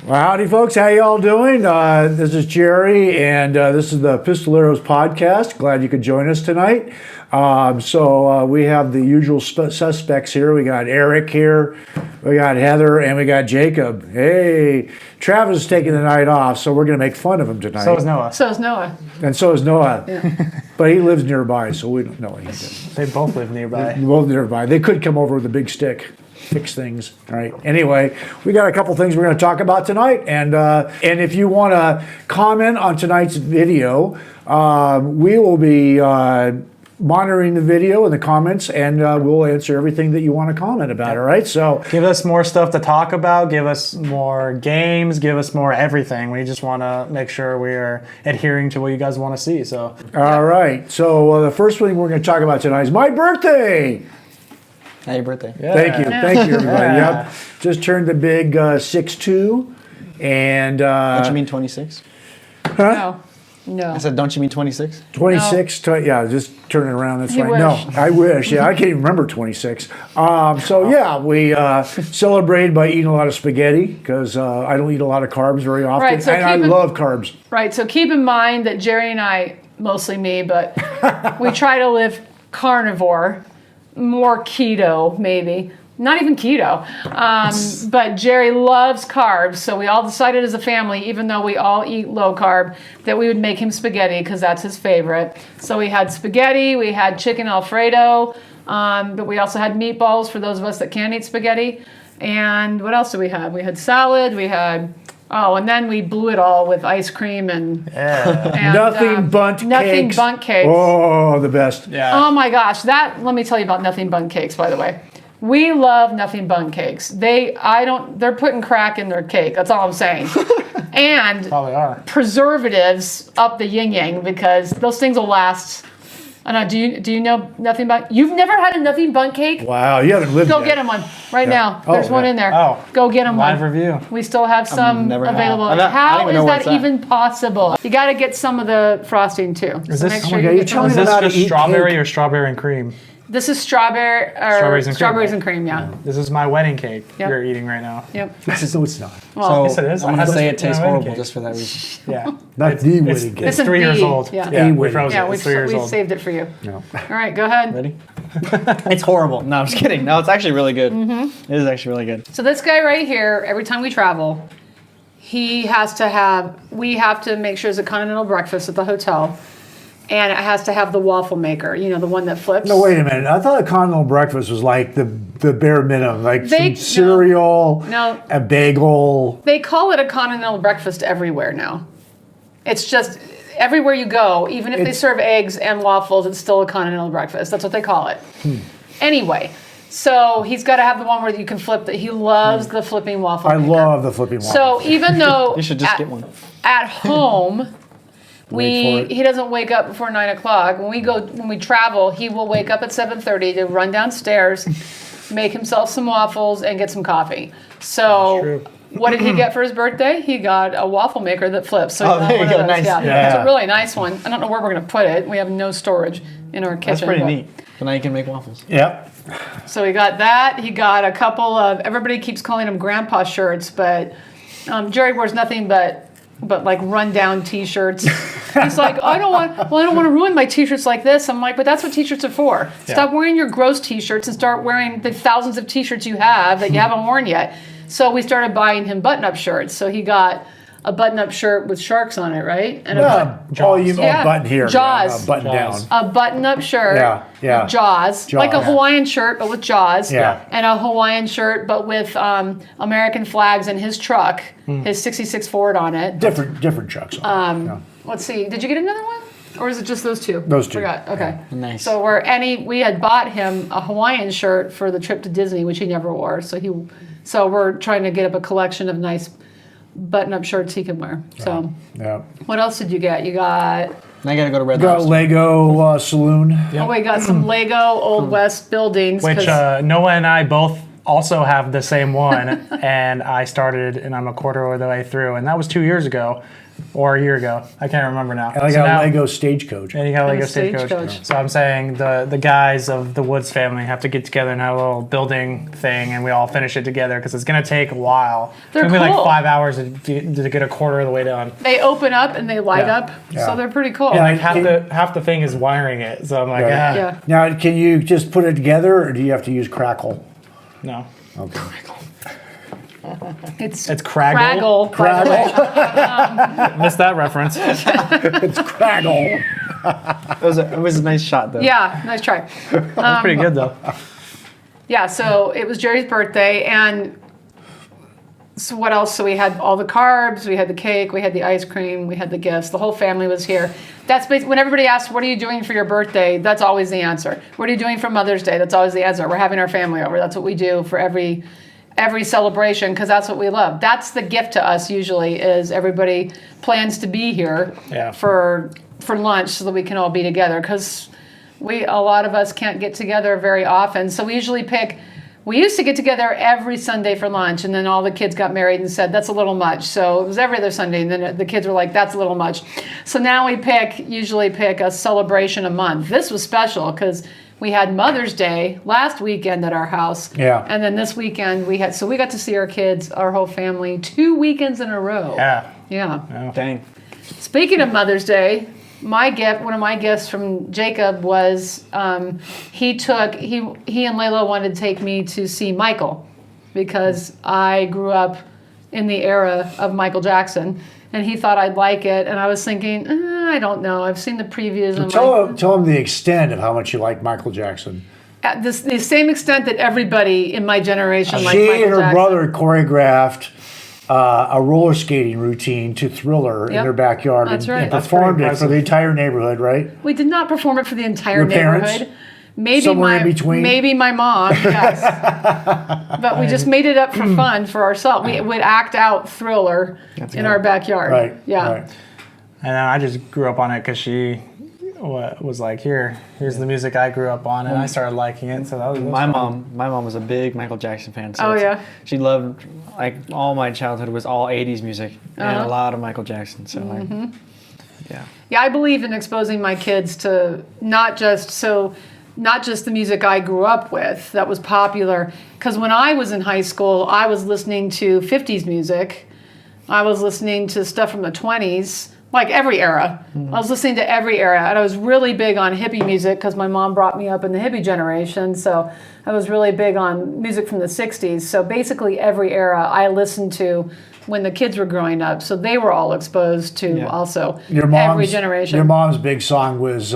Well, howdy, folks. How y'all doing? This is Jerry, and this is the Pistoleros podcast. Glad you could join us tonight. We have the usual suspects here. We got Eric here, we got Heather, and we got Jacob. Hey, Travis is taking the night off, so we're going to make fun of him tonight. So is Noah. So is Noah. And so is Noah. Yeah. But he lives nearby, so we don't know anything. They both live nearby. They're both nearby. They could come over with a big stick. Fix things. All right. Anyway, we got a couple things we're going to talk about tonight, and if you want to comment on tonight's video, we will be monitoring the video and the comments, and we'll answer everything that you want to comment about. All right. So give us more stuff to talk about. Give us more games. Give us more everything. We just want to make sure we are adhering to what you guys want to see. So. All right. So the first thing we're going to talk about tonight is my birthday. Happy birthday. Yeah. Thank you, everybody. Yeah. Yep. Just turned the big 6'2", and... Don't you mean 26? Huh? No. I said, don't you mean 26? 26, yeah, just turn it around, that's You right. wish. No, I wish, yeah, I can't even remember 26. We celebrated by eating a lot of spaghetti, because I don't eat a lot of carbs very often, Right, so and I love carbs. Right, so keep in mind that Jerry and I, mostly me, but we try to live carnivore, more keto maybe. Not even keto. But Jerry loves carbs, so we all decided as a family, even though we all eat low carb, that we would make him spaghetti because that's his favorite. So we had spaghetti, we had chicken Alfredo, but we also had meatballs for those of us that can't eat spaghetti. And what else did we have? We had salad, we had... Oh, and then we blew it all with ice cream and Nothing Bundt cakes. Nothing Bundt cakes. Oh, the best. Yeah. Oh my gosh, let me tell you about Nothing Bundt cakes, by the way. We love Nothing Bundt cakes. They're putting crack in their cake. That's all I'm saying. And Probably are. preservatives up the yin yang because those things will last. I know. Do you know Nothing Bundt? You've never had a Nothing Bundt cake? Wow, you haven't lived Go yet. get him one right now. Oh, There's one yeah. in there. Oh. Go get him Live one. review. We still have some never had. available. I don't How even is know where that it's at. even possible? You got to get some of the frosting too. Is So this- make oh my sure God, you you're get telling some. me Is about this how to just eat strawberry cake. or strawberry and cream? This is strawberries and cream. Yeah. This is my wedding cake Yep. you're eating right now. Yep. No, it's not. Well, Yes, it is. I'm I going had to say this it tastes for my wedding horrible cake. just for that reason. Yeah. Not the wedding cake. It's This is 3 years the- old. yeah. Yeah, A we wedding froze yeah, it. It's 3 years we old. saved it for you. No. All right, go ahead. Ready? It's horrible. No, I'm just kidding. No, it's actually really good. Mm-hmm. It is actually really good. So this guy right here, every time we travel, we have to make sure there's a continental breakfast at the hotel. And it has to have the waffle maker, the one that flips. No, wait a minute. I thought a continental breakfast was like the bare minimum, like some cereal, No. a bagel. They call it a continental breakfast everywhere now. It's just everywhere you go, even if they serve eggs and waffles, it's still a continental breakfast. That's what they call it. Anyway, so he's got to have the one where you can flip. He loves the flipping waffle I maker. love the flipping waffle. So even though You should just get one. At home, Wait for it. he doesn't wake up before 9 o'clock. When we travel, he will wake up at 7:30 to run downstairs, make himself some waffles, and get some coffee. So true. what did he get for his birthday? He got a waffle maker that flips. So Oh, he got there you one of go. those. Nice. Yeah. Yeah. It's a really nice one. I don't know where we're going to put it. We have no storage in our kitchen. That's pretty but- neat. So now you can make waffles. Yep. So he got that. He got a couple of, everybody keeps calling them grandpa shirts, but Jerry wears nothing but like rundown t-shirts. He's like, I don't want to ruin my t-shirts like this. I'm like, but that's what t-shirts are for. Stop wearing your gross t-shirts and start wearing the thousands of t-shirts you have that you haven't worn yet. So we started buying him button-up shirts. So he got a button-up shirt with sharks on it, right? And Button here. Jaws. Button Jaws. down. a button-up shirt Yeah. with Jaws, like a Hawaiian shirt but with Jaws, Yeah. and a Hawaiian shirt but with American flags and his truck, his 66 Ford on it. Different trucks. Yeah. Let's see, did you get another one? Or is it just those two? Those two. Forgot. Okay. Nice. So we had bought him a Hawaiian shirt for the trip to Disney, which he never wore. So we're trying to get up a collection of nice button-up shirts he can wear. So Yeah. what else did you get? You got... Now I got to go to Red Got Lobster. Lego Saloon. Oh, we got some Lego Old West buildings. Which 'cause- Noah and I both also have the same one, and I started, and I'm a quarter of the way through, and that was 2 years ago, or a year ago. I can't remember now. And I got a Lego Stagecoach. And you got a Lego And a Stagecoach. Stagecoach. So I'm saying the guys of the Woods family have to get together and have a little building thing, and we all finish it together because it's going to take a while. They're It's going to be like cool. 5 hours to get a quarter of the way done. They open up and they light Yeah. up, Yeah. so they're pretty cool. Yeah, Like half the thing is wiring it, so I'm like, Right. Yeah. Now, can you just put it together, or do you have to use Crackle? no. Okay. It's Craggle. Craggle. by the way. Missed that reference. It's Craggle. It was a nice shot though. Yeah, nice try. That's pretty good though. Yeah, so it was Jerry's birthday, and so what else? So we had all the carbs, we had the cake, we had the ice cream, we had the gifts. The whole family was here. That's basically, when everybody asks, what are you doing for your birthday? That's always the answer. What are you doing for Mother's Day? That's always the answer. We're having our family over. That's what we do for every celebration, because that's what we love. That's the gift to us usually, is everybody plans to be here Yeah. for lunch so that we can all be together, because a lot of us can't get together very often. So we usually we used to get together every Sunday for lunch, and then all the kids got married and said, that's a little much. So it was every other Sunday, and then the kids were like, that's a little much. So now we usually pick a celebration a month. This was special because we had Mother's Day last weekend at our house. Yeah. And then this weekend we got to see our kids, our whole family, 2 weekends in a row. Yeah. Yeah. Dang. Speaking of Mother's Day, one of my gifts from Jacob was he and Layla wanted to take me to see Michael, because I grew up in the era of Michael Jackson, and he thought I'd like it, and I was thinking, I don't know. I've seen the previews. And Tell him the extent of how much you like Michael Jackson. at the same extent that everybody in my generation liked She Michael and her Jackson. brother choreographed a roller skating routine to Thriller in Yep. their backyard, That's and right. That's performed pretty it for the entire neighborhood, right? We did not perform it for the entire Your parents? neighborhood. Maybe Somewhere in between? Maybe my mom, yes. But we just made it up for fun for ourselves. We would act out Thriller in our backyard. Right. Yeah. Right. And then I just grew up on it because she was like, here's the music I grew up on, and I started liking it. So that was My fun. mom was a big Michael Jackson fan. So Oh, yeah? She loved, like, all my childhood was all 80s music and Uh-huh. a lot of Michael Jackson. So like, yeah. Yeah, I believe in exposing my kids to not just the music I grew up with that was popular. Because when I was in high school, I was listening to 50s music. I was listening to stuff from the 20s, like every era. I was listening to every era. And I was really big on hippie music because my mom brought me up in the hippie generation. So I was really big on music from the 60s. So basically every era I listened to when the kids were growing up. So they were all exposed to Yeah. also Your every generation. mom's big song was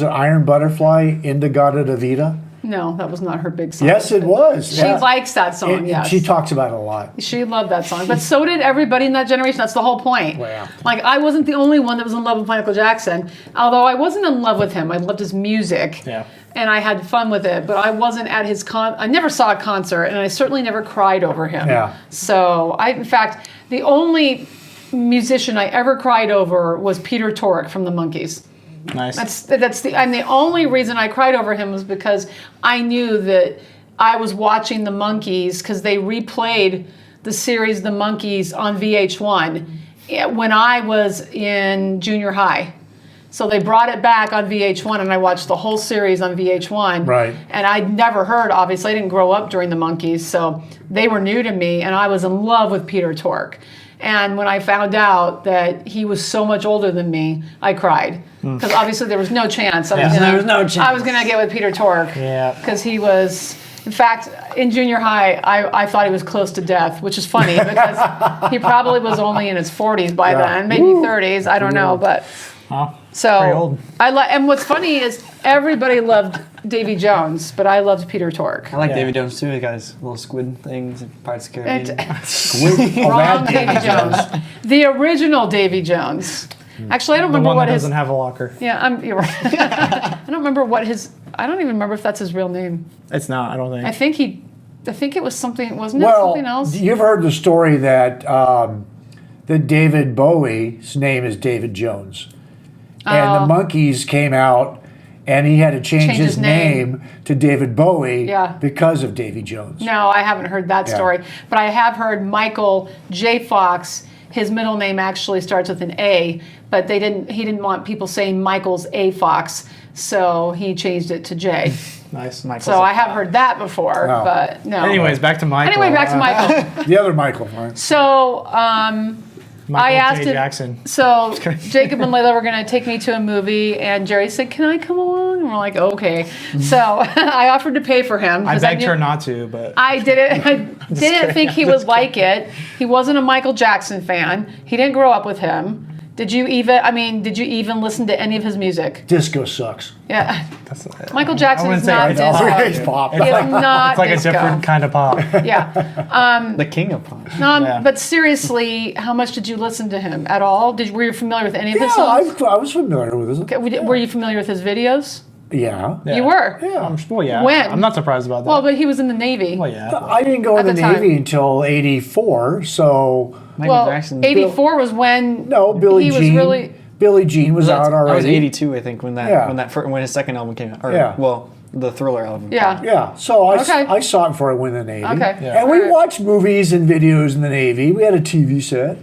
it Iron Butterfly, Indigada da Vida? No, that was not her big song. Yes, it was. She likes that song, And yes. She talks about it a lot. She loved that song. But so did everybody in that generation. That's the whole point. Wow. Like, I wasn't the only one that was in love with Michael Jackson. Although I wasn't in love with him. I loved his music. Yeah. And I had fun with it. But I wasn't at his I never saw a concert. And I certainly never cried over him. Yeah. So, in fact, the only musician I ever cried over was Peter Tork from the Monkees. Nice. And the only reason I cried over him was because I knew that I was watching the Monkees, because they replayed the series The Monkees on VH1 when I was in junior high. So they brought it back on VH1, and I watched the whole series on VH1. Right. And I'd never heard, obviously, I didn't grow up during the Monkees, so they were new to me, and I was in love with Peter Tork. And when I found out that he was so much older than me, I cried. Because obviously there was no chance. there was no chance. I was going to get with Peter Tork. Yeah. Because he was, in fact, in junior high, I thought he was close to death, which is funny because he probably was only in his 40s by then, maybe 30s, I don't know. But Well, so pretty old. and what's funny is everybody loved Davy Jones, but I loved Peter Tork. I like Yeah. David Jones too. He got his little squid things and Pirates of the Caribbean. Wrong Davy Jones. The original Davy Jones. Actually, I don't The remember one what that his. doesn't have a locker. Yeah, you're right. I don't remember what his. I don't even remember if that's his real name. It's not. I don't think. I think it was something. Wasn't it Well, something else? you've heard the story that that David Bowie's name is David Jones, and the Monkees came out and he had to change Change his his name. name to David Bowie Yeah. because of Davy Jones. No, I haven't heard that story, but I have heard Michael J. Fox. His middle name actually starts with an A, but he didn't want people saying Michael's A. Fox, so he changed it to J. Nice. So I have heard that before, Wow. but no. Anyways, back to Michael. Anyway, back to Michael. The other Michael, right? So Michael I asked J. him- Jackson. So Jacob and Layla were going to take me to a movie, and Jerry said, "Can I come along?" And we're like, "Okay." So I offered to pay for him. I 'cause begged knew- her not to, but I didn't think he would like it. He wasn't a Michael Jackson fan. He didn't grow up with him. Did you even listen to any of his music? Disco sucks. Yeah. that's Michael I Jackson wouldn't is say not it's all. disco. It's pop. He is not it's like disco. a different kind of pop. Yeah. The king of pop. Yeah. But seriously, how much did you listen to him at all? Were you familiar with any of Yeah, his songs? I was familiar with this. Okay, were you familiar with his videos? Yeah. Yeah. You were. Yeah. Well, yeah. When? I'm not surprised about that. Well, but he was in the Navy. Well, yeah. I didn't go in At the the time. Navy until '84, so Michael Well, Jackson. 84 was when no, Billie he was Jean. really. Billie Jean was out already. I was 82, I think, when Yeah. when his second album came out. Or, Yeah. well, the Thriller album. Yeah. Yeah, so Okay. I saw it before I went in the Navy. Okay. Yeah. And we Alright. watched movies and videos in the Navy. We had a TV set.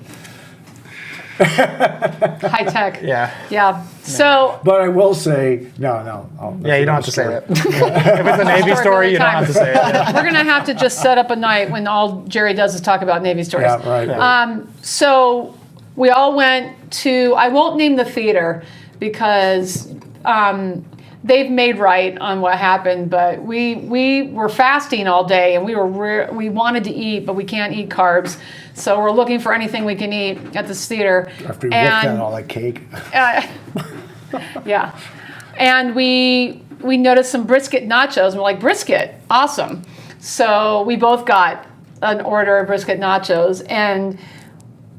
High tech. Yeah. Yeah. So But I will say, no. Yeah, you don't have to say that. that. If it's a Navy Story story, of you the don't time. have to say it. Yeah. we're gonna have to just set up a night when all Jerry does is talk about Navy stories. Yeah, right. So we all went to. I won't name the theater because they've made right on what happened. But we were fasting all day and we wanted to eat, but we can't eat carbs. So we're looking for anything we can eat at this theater. After we whipped out all that cake. Yeah, and we noticed some brisket nachos. And we're like, brisket, awesome. So we both got an order of brisket nachos, and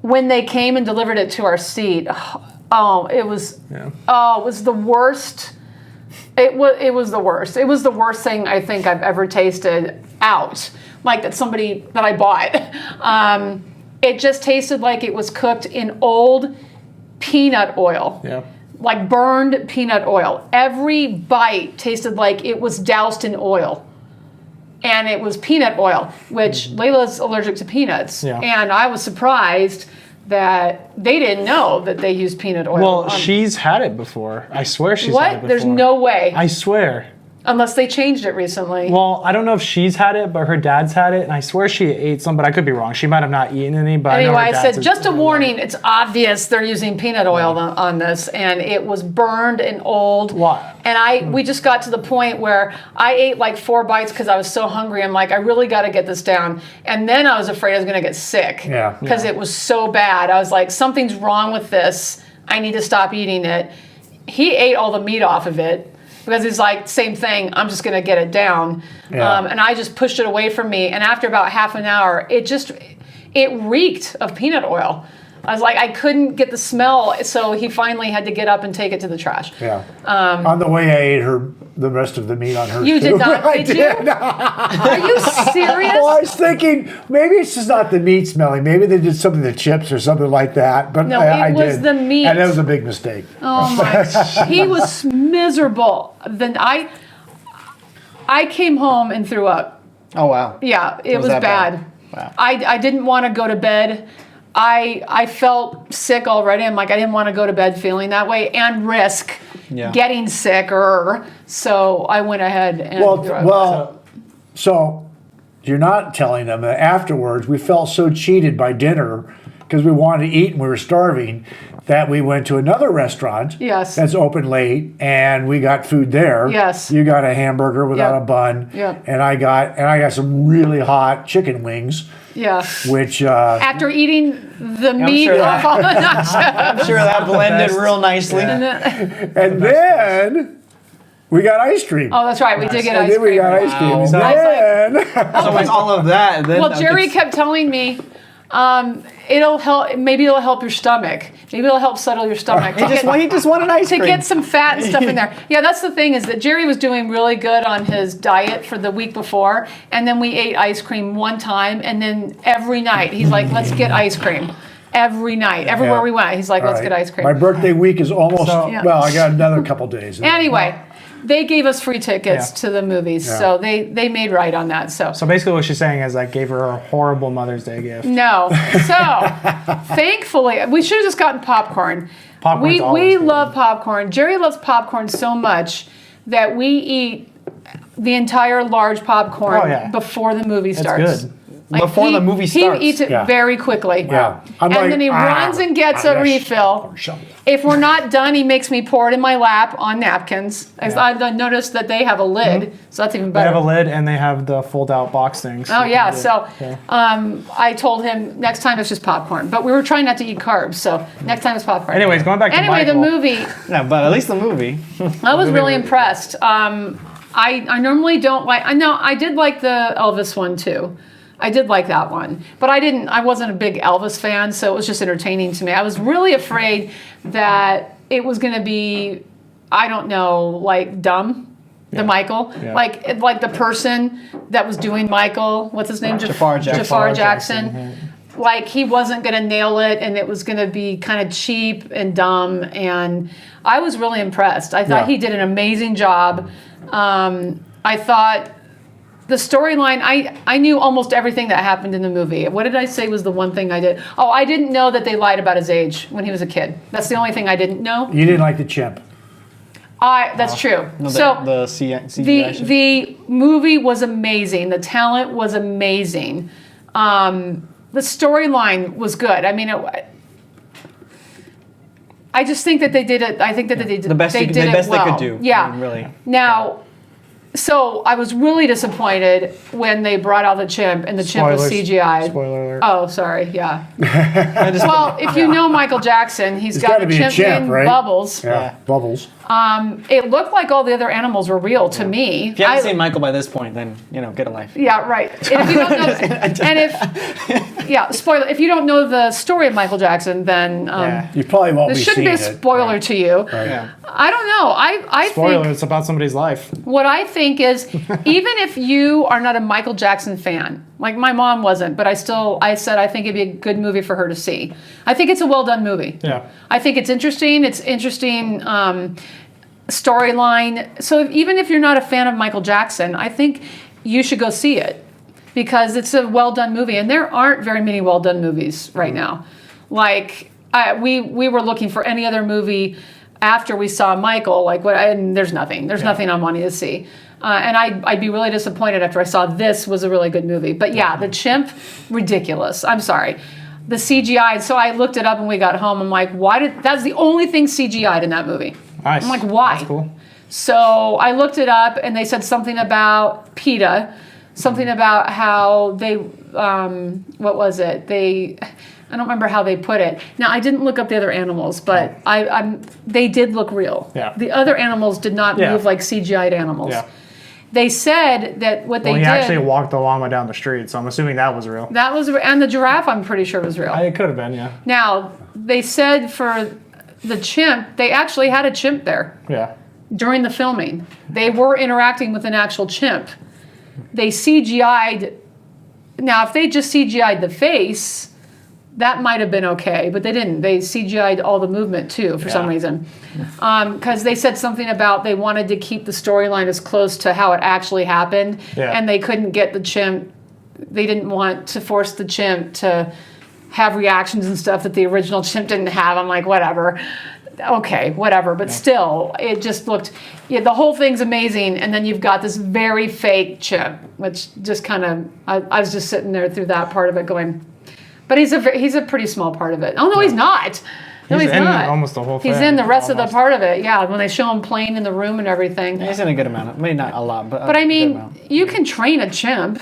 when they came and delivered it to our seat, it was the worst. It was the worst. It was the worst thing I think I've ever tasted out. Like that I bought. It just tasted like it was cooked in old peanut oil. Yeah. Like burned peanut oil. Every bite tasted like it was doused in oil. And it was peanut oil, which Layla's allergic to peanuts. Yeah. And I was surprised that they didn't know that they used peanut oil. Well, she's had it before. I swear she's had it What? before. There's no way. I swear. Unless they changed it recently. Well, I don't know if she's had it, but her dad's had it, and I swear she ate some, but I could be wrong. She might have not eaten any, but Anyway, I know her I dad's said, just a warning, it's obvious they're using peanut oil on this, and it was burned and old. Why? And we just got to the point where I ate like 4 bites because I was so hungry. I'm like, I really got to get this down. And then I was afraid I was going to get sick. Yeah. Because it was so bad. I was like, something's wrong with this. I need to stop eating it. He ate all the meat off of it. Because he's like, same thing, I'm just going to get it down. Yeah. And I just pushed it away from me. And after about half an hour, it reeked of peanut oil. I was like, I couldn't get the smell. So he finally had to get up and take it to the trash. Yeah. On the way, I ate the rest of the meat on her. You too. did not, I did you? Are you serious? Well, I was thinking maybe it's just not the meat smelling. Maybe they did something to the chips or something like that. But No, I it was did. the meat. And that was a big mistake. Oh my! He was miserable. Then I came home and threw up. Oh, wow. Yeah, it was that bad. Wow. I didn't want to go to bed. I felt sick already. I'm like, I didn't want to go to bed feeling that way and risk getting sicker. So I went ahead and threw up. So you're not telling them that afterwards we felt so cheated by dinner because we wanted to eat and we were starving that we went to another restaurant Yes. that's open late and we got food there. Yes. You got a hamburger without Yep. a bun. Yep. And I got some really hot chicken wings, Yeah. which After eating the meat sure off all the nachos. I'm sure that blended real nicely. and then we got ice cream. Oh, that's right. We did get and ice then we cream. got ice cream. Wow. And So I was then So it's all of that. And then Well, Jerry kept telling me, it'll help. Maybe it'll help your stomach. Maybe it'll help settle your stomach. he just wanted ice to cream. get some fat and stuff in there. Yeah, that's the thing is that Jerry was doing really good on his diet for the week before, and then we ate ice cream one time, and then every night he's like, "Let's get ice cream." Every night, everywhere Yeah. we went, he's like, All "Let's right. get ice cream." My birthday week is almost, So- Yeah. well, I got another couple days. Anyway, they gave us free tickets Yeah. to the movies, Yeah. so they made right on that. So basically, what she's saying is I gave her a horrible Mother's Day gift. no, so thankfully we should have just gotten popcorn. Popcorn's We always good. love popcorn. Jerry loves popcorn so much that we eat the entire large popcorn Oh, yeah. before the movie starts. good. Before the movie starts. He eats it Yeah. very quickly. Yeah. I'm And like, then he runs and gets a yes. refill. Shovel. If we're not done, he makes me pour it in my lap on napkins. I've noticed that they have a lid, so that's even They better. have a lid and they have the fold-out box things. Oh You yeah, can do so it. Yeah. I told him next time it's just popcorn. But we were trying not to eat carbs, so next time it's popcorn. Anyways, going back to Anyway, the Michael. movie, No, but at least the movie. I was really impressed. I normally don't like. I know I did like the Elvis one too. I did like that one, but I wasn't a big Elvis fan, so it was just entertaining to me. I was really afraid that it was going to be, I don't know, like dumb. The Michael, Yeah. like the person that was doing Michael, what's his name? Jafar Jackson. Jafar Jackson. Like he wasn't going to nail it, and it was going to be kind of cheap and dumb. And I was really impressed. I thought Yeah. he did an amazing job. I thought the storyline, I knew almost everything that happened in the movie. What did I say was the one thing I did? Oh, I didn't know that they lied about his age when he was a kid. That's the only thing I didn't know. You didn't like the chimp. That's true. No, So the CGI shit. the movie was amazing. The talent was amazing. The storyline was good. I mean, I just think that they did it. I think that they did the best, they the did it best well. they could do. Yeah. I mean, really. Now, so I was really disappointed when they brought out the chimp and the chimp was Spoilers. CGI. Spoiler alert. Oh, sorry. Yeah. I just, Well, if you know Michael Jackson, he's got gotta a be a chimp chimp, named right? Bubbles. Yeah. Bubbles. It looked like all the other animals were real to me. if you haven't seen Michael by this point, then get a life. Yeah, right. And if you don't know, spoiler. If you don't know the story of Michael Jackson, then You probably won't this be shouldn't seeing be a it. spoiler to you. Yeah. I don't know. I Spoiler, think it's about somebody's life. what I think is even if you are not a Michael Jackson fan, like my mom wasn't, but I said I think it'd be a good movie for her to see. I think it's a well done movie. Yeah. I think it's interesting. It's interesting storyline. So even if you're not a fan of Michael Jackson, I think you should go see it because it's a well done movie, and there aren't very many well done movies right now. Like we were looking for any other movie after we saw Michael. Like what? And there's nothing. There's nothing I'm wanting to see. And I'd be really disappointed after I saw this was a really good movie. But yeah, the chimp, ridiculous. I'm sorry. The CGI. So I looked it up when we got home. I'm like, that's the only thing CGI'd in that movie. Nice. I'm like, why? That's cool. So I looked it up, and they said something about PETA, something about how they, what was it? I don't remember how they put it. Now I didn't look up the other animals, but they did look real. Yeah. The other animals did not Yeah. move like CGI'd animals. Yeah. They said that what they Well, he did. actually walked the llama down the street, so I'm assuming that was real. That was, and the giraffe, I'm pretty sure was real. It could have been, yeah. Now they said for the chimp, they actually had a chimp there. Yeah. During the filming. They were interacting with an actual chimp. They CGI'd. Now, if they just CGI'd the face, that might have been okay, but they didn't. They CGI'd all the movement too for some reason. Because they said something about they wanted to keep the storyline as close to how it actually happened, Yeah. and they couldn't get the chimp. They didn't want to force the chimp to have reactions and stuff that the original chimp didn't have. I'm like, whatever. Okay, whatever. But still, it just looked, the whole thing's amazing. And then you've got this very fake chimp, which just kind of, I was just sitting there through that part of it going, but he's a pretty small part of it. Oh, no, he's not. No, he's in not. almost the whole thing. He's in the rest of Almost. the part of it. Yeah, when they show him playing in the room and everything. He's in a good amount. Maybe not a lot, but But I a good mean, amount. you can train a chimp.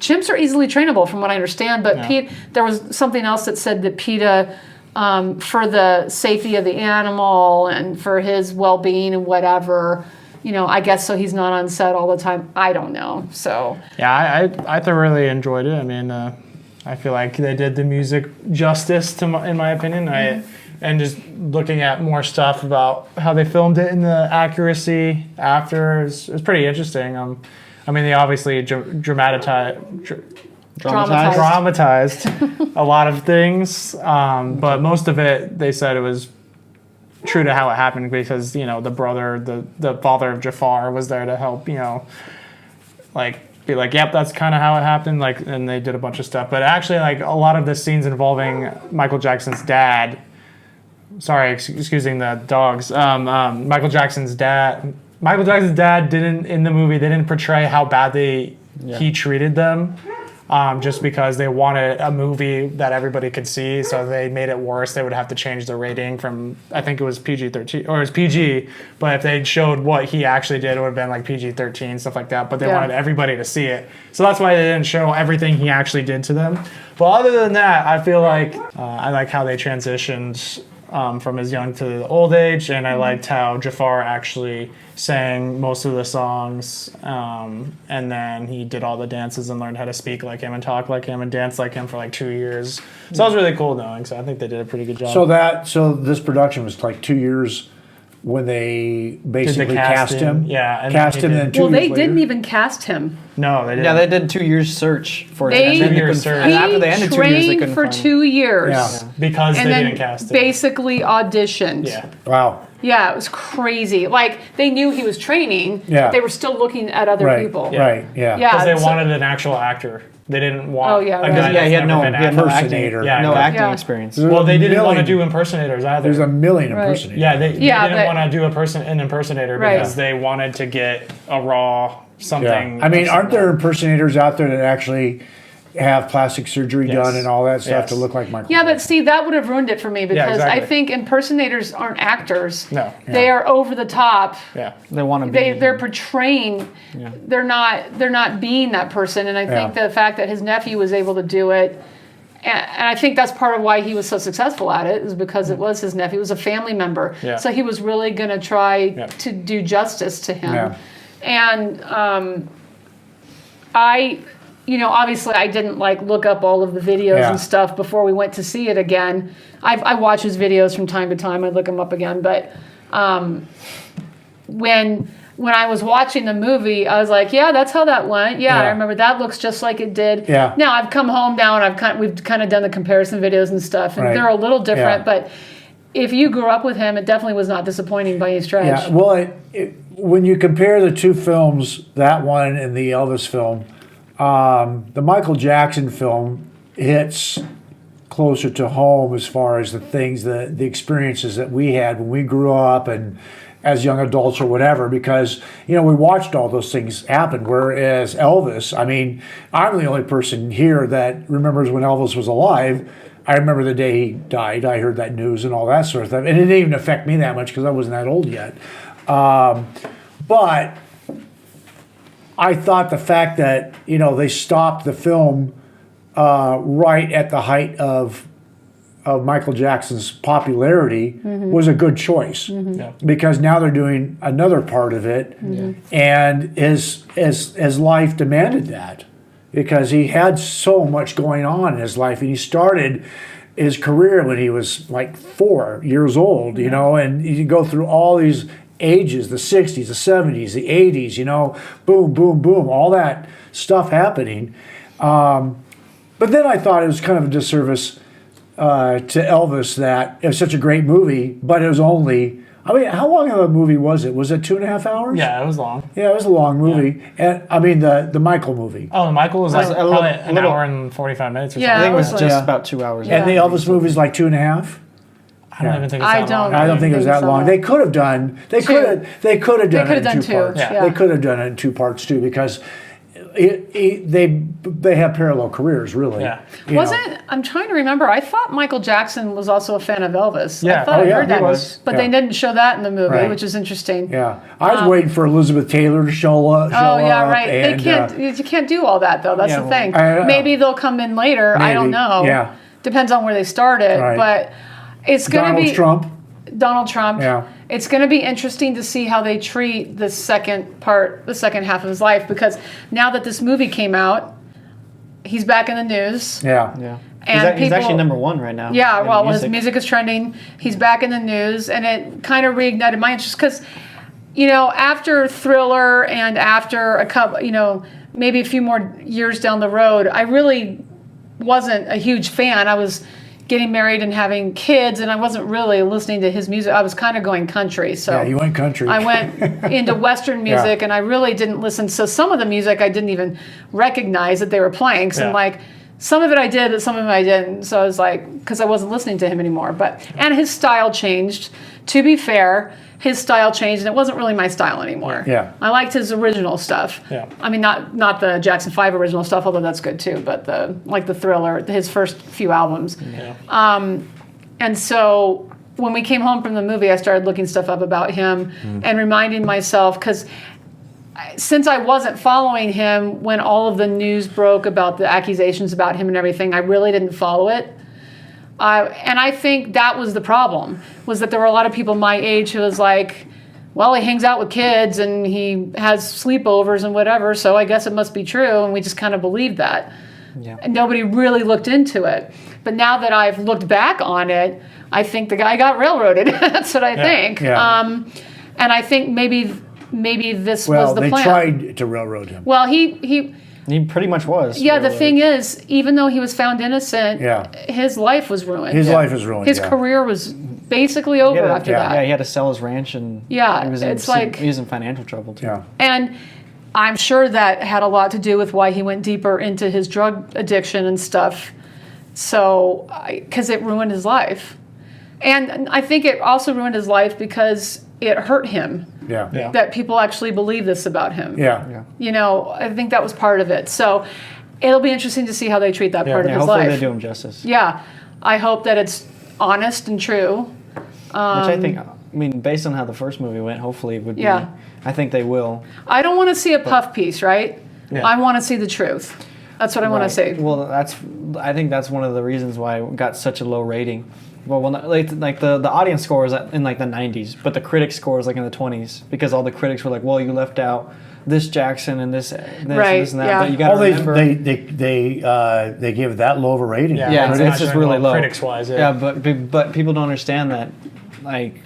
Chimps are easily trainable, from what I understand. But there was something else that said that PETA, for the safety of the animal and for his well-being and whatever, I guess so he's not on set all the time. I don't know. So Yeah, I thoroughly enjoyed it. I mean, I feel like they did the music justice, in my opinion. And just looking at more stuff about how they filmed it and the accuracy after is pretty interesting. I mean, they obviously dramatized a lot of things, but most of it, they said it was true to how it happened because the brother, the father of Jafar was there to help, like be like, yep, that's kind of how it happened. Like, and they did a bunch of stuff. But actually, like a lot of the scenes involving Michael Jackson's dad. Sorry, excusing the dogs. Michael Jackson's dad didn't in the movie. They didn't portray how badly he treated them. Just because they wanted a movie that everybody could see, so they made it worse. They would have to change the rating from, I think it was PG-13, or it was PG, but if they showed what he actually did, it would have been like PG-13, stuff like that, but they wanted everybody to see it. So that's why they didn't show everything he actually did to them. But other than that, I feel like I like how they transitioned from his young to the old age, and I liked how Jafar actually sang most of the songs, and then he did all the dances and learned how to speak like him and talk like him and dance like him for like 2 years. So that was really cool knowing. So I think they did a pretty good job. So this production was like 2 years when they basically cast him. Yeah, and cast him. Then 2 Well, years they later. didn't even cast him. No, they didn't. Yeah, they did 2 years search for They- it. And then they 2 years couldn't- search. and after they ended 2 years, they trained couldn't for find him. 2 years. Yeah. because And they then didn't cast it. basically auditioned. Yeah. Wow. Yeah, it was crazy. Like, they knew he was training, Yeah. but they were still looking at other Right. people. Right. Yeah. Yeah. Because they so- wanted an actual actor. They didn't want Oh, yeah, a right. guy Yeah, he had that's no, never been he had no acting, Impersonator. Yeah, no yeah. acting Yeah. experience. Well, they didn't want to Million- do impersonators either. There's a million Right. impersonators. Yeah, they Yeah, didn't but- want to do an impersonator Right. because they wanted to get a raw something. Yeah. I mean, of aren't there similar. impersonators out there that actually have plastic surgery Yes. done and all that stuff Yes. to look like Michael? Yeah, but see, that would have ruined it for me because exactly. I think impersonators aren't actors. No. They are over the top. Yeah. They want to be. They're portraying. They're not being that person. And I think Yeah. the fact that his nephew was able to do it, and I think that's part of why he was so successful at it, is because it was his nephew. It was a family member. Yeah. So he was really going to try Yeah. to do justice to him. Yeah. And obviously I didn't like look up all of the videos Yeah. and stuff before we went to see it again. I watch his videos from time to time. I look them up again. But when I was watching the movie, I was like, yeah, that's how that went. Yeah, Yeah. I remember that looks just like it did. Yeah. Now I've come home now and we've kind of done the comparison videos and stuff, and Right. they're a little different. Yeah. But if you grew up with him, it definitely was not disappointing by any stretch. Yeah, well, when you compare the two films, that one and the Elvis film, the Michael Jackson film hits closer to home as far as the things, the experiences that we had when we grew up and as young adults or whatever, because, we watched all those things happen, whereas Elvis, I mean, I'm the only person here that remembers when Elvis was alive. I remember the day he died. I heard that news and all that sort of stuff. And it didn't even affect me that much because I wasn't that old yet. But I thought the fact that, they stopped the film right at the height of Michael Jackson's popularity was a good choice. Yeah. Because now they're doing another part of it. And his life demanded that. Because he had so much going on in his life, and he started his career when he was like 4 years old, and you go through all these ages, the 60s, the 70s, the 80s, boom, boom, boom, all that stuff happening. But then I thought it was kind of a disservice to Elvis that it was such a great movie, but it was only, how long of a movie was it? Was it 2.5 hours? Yeah, it was long. Yeah, it was a long movie. And I mean, the Michael movie. Oh, Michael was like a probably little- an hour and 45 minutes or Yeah, I something. think it was Yeah. just about 2 hours. Yeah. And the Elvis movie is like 2.5. I don't even think it's I that don't- long. I don't think it was that so. long. They could have done. They could have done it in done two two, parts. yeah. They could have done it in 2 parts too, because they have parallel careers, really. Yeah. You know. I'm trying to remember. I thought Michael Jackson was also a fan of Elvis. Yeah. I thought Oh, I yeah, heard he that, was. but Yeah. they didn't show that in the movie, Right. which is interesting. Yeah, I was waiting for Elizabeth Taylor to show up. Oh yeah, right. And, They can't. You can't do all that though. That's Yeah, the thing. I- Maybe they'll come in later. I don't Maybe, know. yeah. Depends on where they started, Right. but it's going to Donald be Trump. Donald Trump. Yeah. It's going to be interesting to see how they treat the second half of his life, because now that this movie came out, he's back in the news. Yeah. Yeah. And He's actually people- #1 right now. Yeah, in well, his music is trending. He's back in the news, and it kind of reignited my interest because, after Thriller and after a couple, maybe a few more years down the road, I really wasn't a huge fan. I was getting married and having kids, and I wasn't really listening to his music. I was kind of going country. So Yeah, you went country. I went into Western music, and I really didn't listen. So some of the music I didn't even recognize that they were playing. So I'm like, some of it I did, but some of it I didn't. So I was like, because I wasn't listening to him anymore. And his style changed. To be fair, his style changed, and it wasn't really my style anymore. Yeah. I liked his original stuff. Yeah. I mean, not the Jackson 5 original stuff, although that's good too, but the Thriller, his first few albums. Yeah. And so when we came home from the movie, I started looking stuff up about him and reminding myself, because since I wasn't following him when all of the news broke about the accusations about him and everything, I really didn't follow it. And I think that was the problem, was that there were a lot of people my age who was like, well, he hangs out with kids and he has sleepovers and whatever, so I guess it must be true, and we just kind of believed that. Yeah. And nobody really looked into it. But now that I've looked back on it, I think the guy got railroaded. That's what I think. Yeah. And I think maybe this was the they plan. tried to railroad him. Well, he pretty much was. yeah, the thing is, even though he was found innocent, Yeah. his life was ruined. His life is ruined. His yeah. career was basically over after yeah. that. Yeah, he had to sell his ranch, and Yeah, he was it's in, like- he was in financial trouble too. Yeah. And I'm sure that had a lot to do with why he went deeper into his drug addiction and stuff. So, because it ruined his life. And I think it also ruined his life because it hurt him Yeah. Yeah. that people actually believe this about him. Yeah. Yeah. You know, I think that was part of it. So it'll be interesting to see how they treat that part of Yeah, his hopefully life. they do him justice. Yeah. I hope that it's honest and true. Which I think, I mean, based on how the first movie went, hopefully it would be. Yeah. I think they will. I don't want to see a puff piece, right? Yeah. I want to see the truth. That's what I want to Right. see. Well, I think that's one of the reasons why it got such a low rating. Well, like the audience score is in like the 90s, but the critic score is like in the 20s, because all the critics were like, well, you left out this Jackson and this Right, and this and that. yeah. But you got to remember. They give that low of a rating. Yeah, Yeah, it's it's not just doing really well low. critics-wise, Yeah, but people don't understand that, like,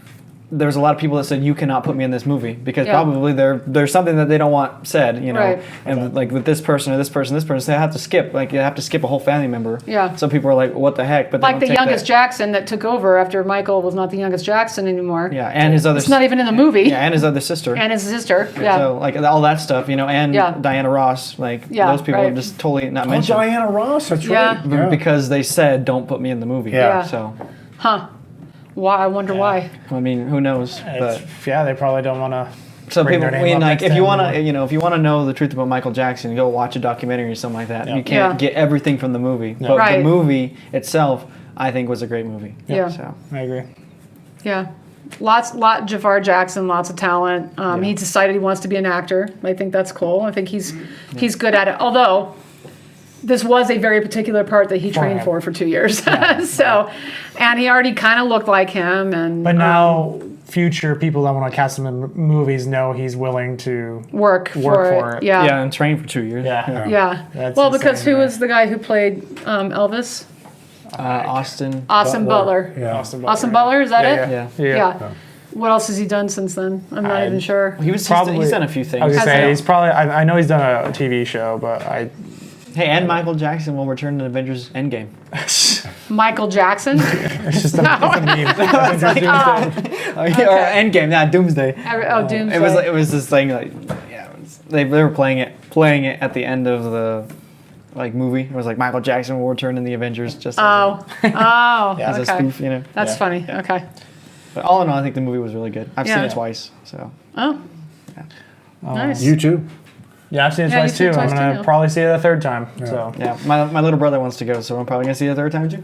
there's a lot of people that said you cannot put me in this movie because Yeah. probably there's something that they don't want said, you know, Right. and like with this person or this person, they have to skip, like you have to skip a whole family member. Yeah. So people are like, what the heck? But they Like don't the take youngest that- Jackson that took over after Michael was not the youngest Jackson anymore. Yeah, and his other. It's not even in the movie. Yeah, and his other sister. And his sister. Yeah. So like all that stuff, you know, and Yeah. Diana Ross, like Yeah, those people right. are just totally not Oh, mentioned. Diana Ross. That's Yeah. right. Yeah. Because they said don't put me in the movie. Yeah. So Huh. Why? I wonder why. I mean, who knows? But yeah, they probably don't want to. so bring people, their I name mean, up like next if to you him want or- to, you know, if you want to know the truth about Michael Jackson, go watch a documentary or something like that. Yeah. You can't Yeah. get everything from the movie, but Right. the movie itself, I think, was a great movie. Yeah. So I agree. Yeah. Jafar Jackson, lots of talent. He decided he wants to be an actor. I think that's cool. I think he's good at it. Although this was a very particular part that he trained him. for 2 years. So, and he already kind of looked like him. And But now, future people that want to cast him in movies know he's willing to. work for it. yeah, Yeah. and trained for 2 years. Yeah. Yeah. That's Well, because insane, who yeah. was the guy who played Elvis? Austin. Austin Butler. Yeah. Austin Butler, is that Yeah, it? Yeah. Yeah. Yeah. What else has he done since then? I'm not even sure. He's Probably- done a few things. I was gonna Has say he? he's probably. I know he's done a TV show, but I. Hey, and Michael Jackson will return in Avengers Endgame. Michael Jackson. It's just a meme. Avengers Doomsday. Or Endgame, not Doomsday. Oh, Doomsday. It was this thing like, yeah, they were playing it at the end of the like movie. It was like Michael Jackson will return in the Avengers just Oh, as a okay. spoof, you know. That's Yeah. funny. Okay. But all in all, I think the movie was really good. I've seen Yeah. it twice, so Oh, nice. You too. Yeah, I've seen it Yeah, twice you've seen too. it twice I'm too, gonna yeah. probably see it a third time. So yeah. My little brother wants to go, so I'm probably gonna see it a third time too.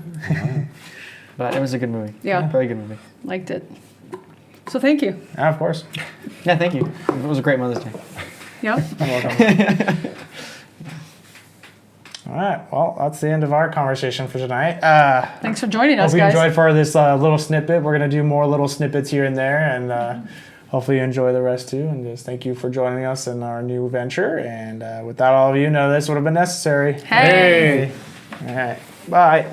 But it was a good movie. Yeah. Very good movie. Liked it. So thank you. yeah, of course. Yeah, thank you. It was a great Mother's Day. Yep. You're welcome. All right. Well, that's the end of our conversation for tonight. Thanks for joining us, Hope you guys. enjoyed for this little snippet. We're going to do more little snippets here and there, and hopefully you enjoy the rest too. And just thank you for joining us in our new venture. And with that, all of you know this would have been necessary. Hey. All right. Bye.